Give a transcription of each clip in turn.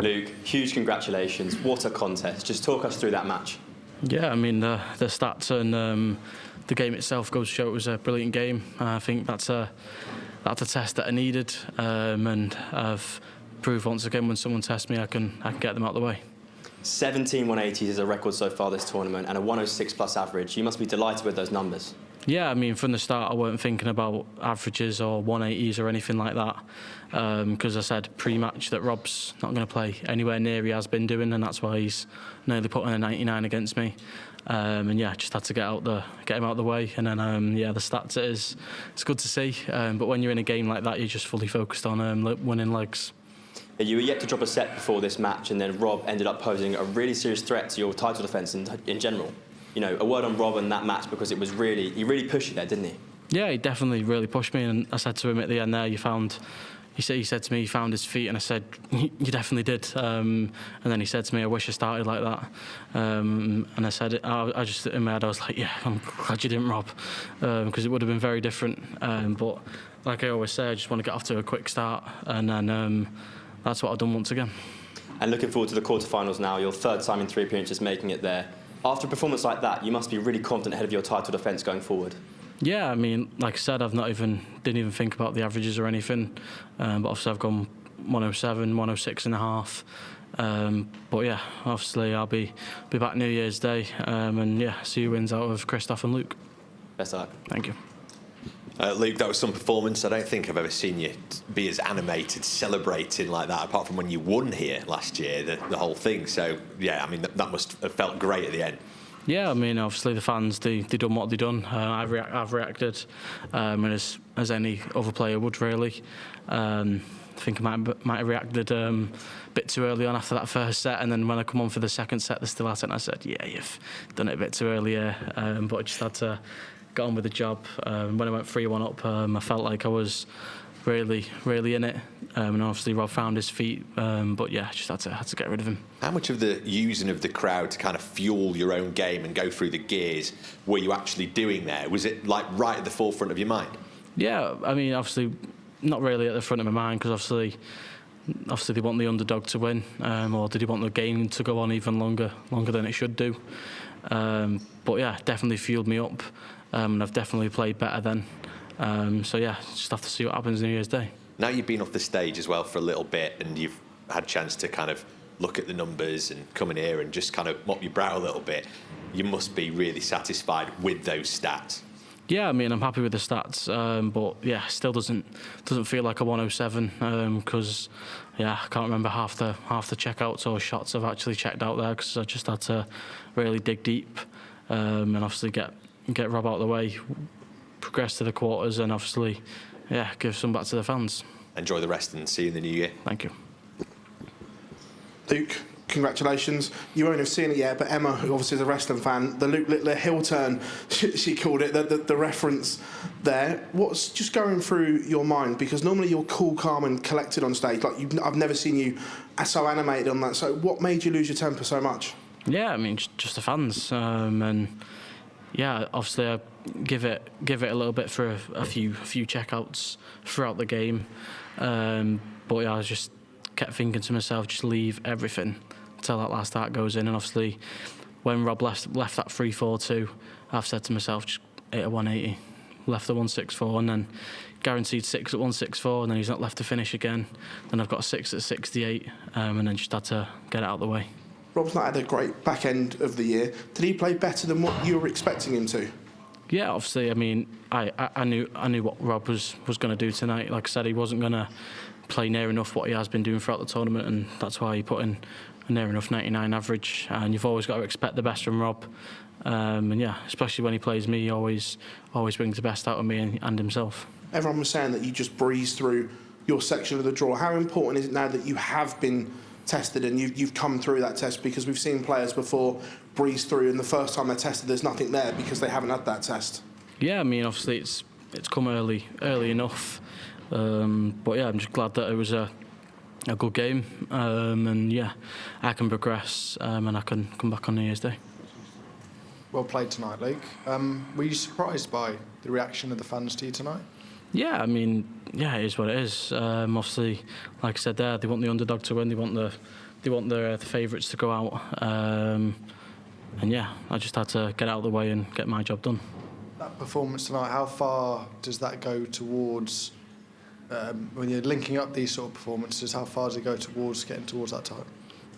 Luke, huge congratulations. What a contest. Just talk us through that match. Yeah, I mean, the stats and the game itself goes to show it was a brilliant game. I think that's a test that I needed, and I've proved once again when someone tests me, I can get them out of the way. 17 180s is a record so far this tournament and a 106 plus average. You must be delighted with those numbers. Yeah, I mean, from the start I weren't thinking about averages or 180s or anything like that, because I said pre-match that Rob's not going to play anywhere near he has been doing, and that's why he's nearly put in a 99 against me. And yeah, just had to get him out of the way, and then yeah, the stats it's good to see. But when you're in a game like that, you're just fully focused on winning legs. You were yet to drop a set before this match, and then Rob ended up posing a really serious threat to your title defence in general. You know, a word on Rob and that match, because it was he really pushed you there, didn't he? Yeah, he definitely really pushed me, and I said to him at the end there, he said to me he found his feet, and I said, you definitely did. And then he said to me, I wish I started like that. And I said, I just, in my head, I was like, yeah, I'm glad you didn't, Rob, because it would have been very different. But like I always say, I just want to get off to a quick start, and then that's what I've done once again. And looking forward to the quarterfinals now, your third time in 3 appearances making it there. After a performance like that, you must be really confident ahead of your title defence going forward. Yeah, I mean, like I said, didn't even think about the averages or anything. But obviously I've gone 107, 106 and a half. But yeah, obviously I'll be back New Year's Day, and yeah, see who wins out of Christoph and Luke. Best of luck. Thank you. Luke, that was some performance. I don't think I've ever seen you be as animated, celebrating like that, apart from when you won here last year, the whole thing. So, yeah, I mean, that must have felt great at the end. Yeah, I mean, obviously the fans, they done what they done. I've reacted as any other player would, really. I think I might have reacted a bit too early on after that first set, and then when I come on for the second set, they're still at it, and I said, yeah, you've done it a bit too early here, but I just had to get on with the job. When I went 3-1 up, I felt like I was really in it, and obviously Rob found his feet, but yeah, just had to get rid of him. How much of the using of the crowd to kind of fuel your own game and go through the gears were you actually doing there? Was it like right at the forefront of your mind? Yeah, I mean, obviously not really at the front of my mind, because obviously they want the underdog to win, or did he want the game to go on even longer than it should do? But yeah, definitely fueled me up, and I've definitely played better then. So yeah, just have to see what happens New Year's Day. Now you've been off the stage as well for a little bit, and you've had a chance to kind of look at the numbers and come in here and just kind of mop your brow a little bit. You must be really satisfied with those stats. Yeah, I mean, I'm happy with the stats, but yeah, still doesn't feel like a 107, because yeah, I can't remember half the checkouts or shots I've actually checked out there, because I just had to really dig deep, and obviously get Rob out of the way, progress to the quarters, and obviously, yeah, give some back to the fans. Enjoy the rest and see you in the new year. Thank you. Luke, congratulations. You won't have seen it yet, but Emma, who obviously is a wrestling fan, the Luke Littler heel turn, she called it, the reference there. What's just going through your mind? Because normally you're cool, calm and collected on stage. Like I've never seen you so animated on that. So what made you lose your temper so much? Yeah, I mean, just the fans. And yeah, obviously I give it a little bit for a few checkouts throughout the game. But yeah, I just kept thinking to myself, just leave everything until that last dart goes in. And obviously, when Rob left that 3-4-2, I've said to myself, just hit a 180, left the 164, and then guaranteed 6 at 164, and then he's not left to finish again. Then I've got a 6 at 68, and then just had to get it out of the way. Rob's not had a great back end of the year. Did he play better than what you were expecting him to? Yeah, obviously. I mean, I knew what Rob was going to do tonight. Like I said, he wasn't going to play near enough what he has been doing throughout the tournament, and that's why he put in a near enough 99 average. And you've always got to expect the best from Rob. And yeah, especially when he plays me, he always brings the best out of me and himself. Everyone was saying that you just breezed through your section of the draw. How important is it now that you have been tested and you've come through that test? Because we've seen players before breeze through, and the first time they're tested, there's nothing there because they haven't had that test. Yeah, I mean, obviously it's come early enough. But yeah, I'm just glad that it was a good game, and yeah, I can progress, and I can come back on New Year's Day. Well played tonight, Luke. Were you surprised by the reaction of the fans to you tonight? Yeah, I mean, yeah, it is what it is. Obviously, like I said there, they want the underdog to win, they want the the favourites to go out. And yeah, I just had to get out of the way and get my job done. That performance tonight, how far does that go towards, when you're linking up these sort of performances, how far does it go towards getting towards that title?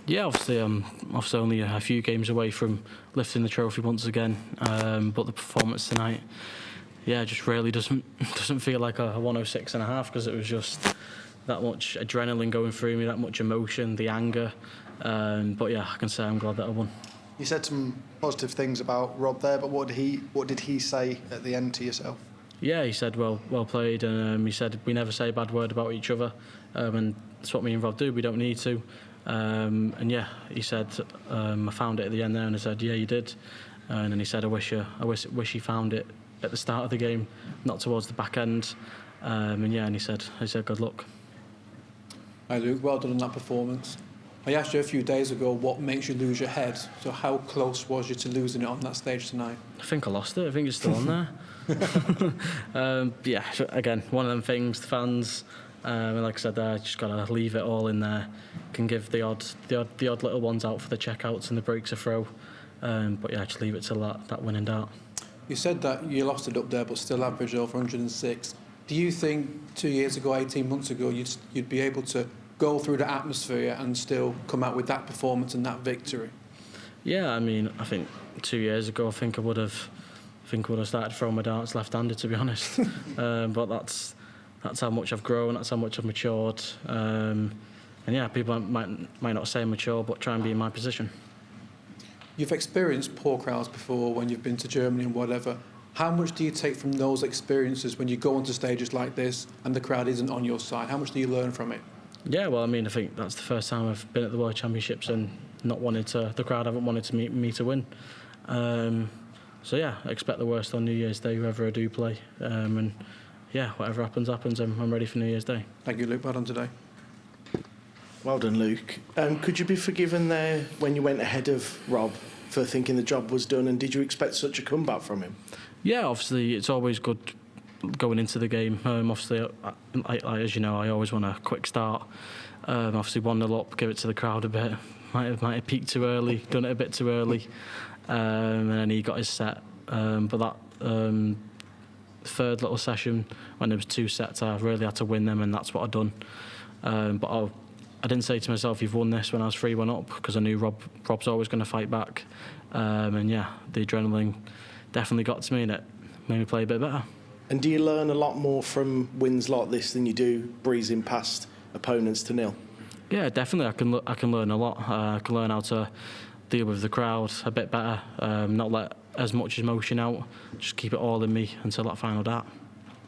Yeah, obviously only a few games away from lifting the trophy once again. But the performance tonight, yeah, just really doesn't feel like a 106.5, because it was just that much adrenaline going through me, that much emotion, the anger. But yeah, I can say I'm glad that I won. You said some positive things about Rob there, but what did he say at the end to yourself? Yeah, he said well played, and he said we never say a bad word about each other, and that's what me and Rob do. We don't need to. And yeah, he said I found it at the end there, and I said yeah, you did. And then he said I wish he found it at the start of the game, not towards the back end. And yeah, and he said good luck. Hi Luke, well done on that performance. I asked you a few days ago what makes you lose your head. So how close was you to losing it on that stage tonight? I think I lost it. I think it's still on there. Yeah, again, one of them things. The fans, like I said, there, just gotta leave it all in there. Can give the odd little ones out for the checkouts and the breaks a throw. But yeah, just leave it to that winning dart. You said that you lost it up there, but still averaged over 106. Do you think 2 years ago, 18 months ago, you'd be able to go through the atmosphere and still come out with that performance and that victory? Yeah, I mean, I think 2 years ago, I think I would have started throwing my darts left-handed, to be honest. But that's how much I've grown. That's how much I've matured. And yeah, people might not say mature, but try and be in my position. You've experienced poor crowds before when you've been to Germany and whatever. How much do you take from those experiences when you go onto stages like this and the crowd isn't on your side? How much do you learn from it? Yeah, well, I mean, I think that's the first time I've been at the World Championships and the crowd haven't wanted to me to win. So yeah, I expect the worst on New Year's Day, whoever I do play. And yeah, whatever happens. I'm ready for New Year's Day. Thank you, Luke. Well done today. Well done, Luke. Could you be forgiven there when you went ahead of Rob for thinking the job was done, and did you expect such a comeback from him? Yeah, obviously it's always good going into the game. Obviously, as you know, I always want a quick start. Obviously 1-0 up, give it to the crowd a bit. Might have peaked too early, done it a bit too early, and then he got his set. But that third little session, when there was 2 sets, I really had to win them, and that's what I'd done. But I didn't say to myself, you've won this when I was 3-1 up, because I knew Rob's always going to fight back. And yeah, the adrenaline definitely got to me, and it made me play a bit better. And do you learn a lot more from wins like this than you do breezing past opponents to nil? Yeah, definitely. I can learn a lot. I can learn how to deal with the crowd a bit better, not let as much emotion out, just keep it all in me until that final dart.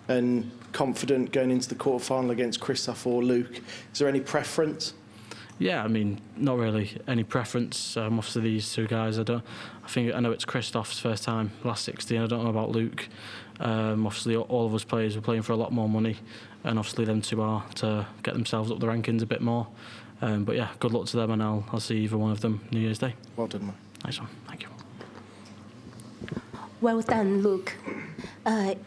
And confident going into the quarterfinal against Christoph or Luke. Is there any preference? Yeah, I mean, not really any preference. Obviously, these 2 guys, I know it's Christoph's first time, last 16. I don't know about Luke. Obviously, all of us players are playing for a lot more money, and obviously them 2 are to get themselves up the rankings a bit more. But yeah, good luck to them, and I'll see either one of them New Year's Day. Well done, man. Nice one. Thank you. Well done, Luke.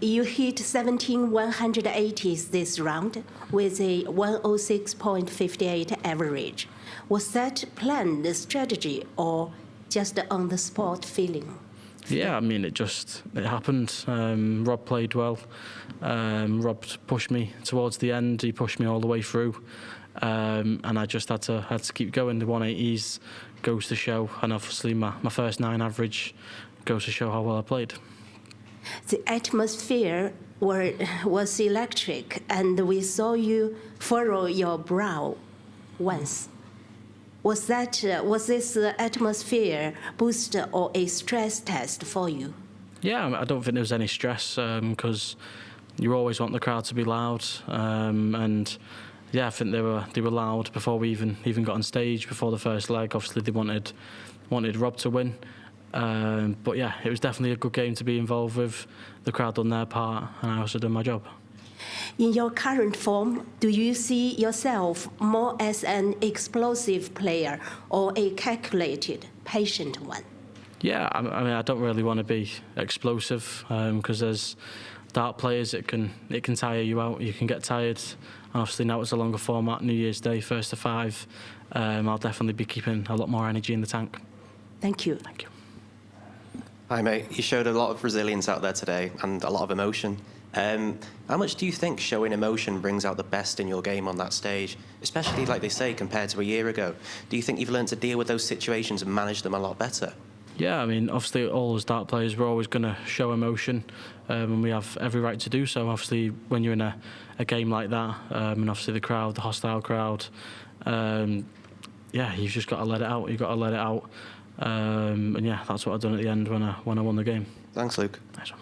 You hit 17 180s this round with a 106.58 average. Was that planned strategy or just on the spot feeling? Yeah, I mean, it happened. Rob played well. Rob pushed me towards the end. He pushed me all the way through, and I just had to keep going. The 180s goes to show, and obviously my first 9 average goes to show how well I played. The atmosphere was electric, and we saw you furrow your brow once. Was this atmosphere boost or a stress test for you? Yeah, I don't think there was any stress, because you always want the crowd to be loud, and yeah, I think they were loud before we even got on stage, before the first leg. Obviously, they wanted Rob to win. But yeah, it was definitely a good game to be involved with. The crowd done their part, and I also done my job. In your current form, do you see yourself more as an explosive player or a calculated, patient one? Yeah, I mean, I don't really want to be explosive, because dart players, it can tire you out. You can get tired. And obviously now it's a longer format, New Year's Day, 1st to 5. I'll definitely be keeping a lot more energy in the tank. Thank you. Thank you. Hi, mate. You showed a lot of resilience out there today and a lot of emotion. How much do you think showing emotion brings out the best in your game on that stage, especially, like they say, compared to a year ago? Do you think you've learned to deal with those situations and manage them a lot better? Yeah, I mean, obviously, all as dart players, we're always going to show emotion, and we have every right to do so. Obviously, when you're in a game like that, and obviously the crowd, the hostile crowd, yeah, you've just got to let it out. You've got to let it out, and yeah, that's what I've done at the end when I won the game. Thanks, Luke. Nice one.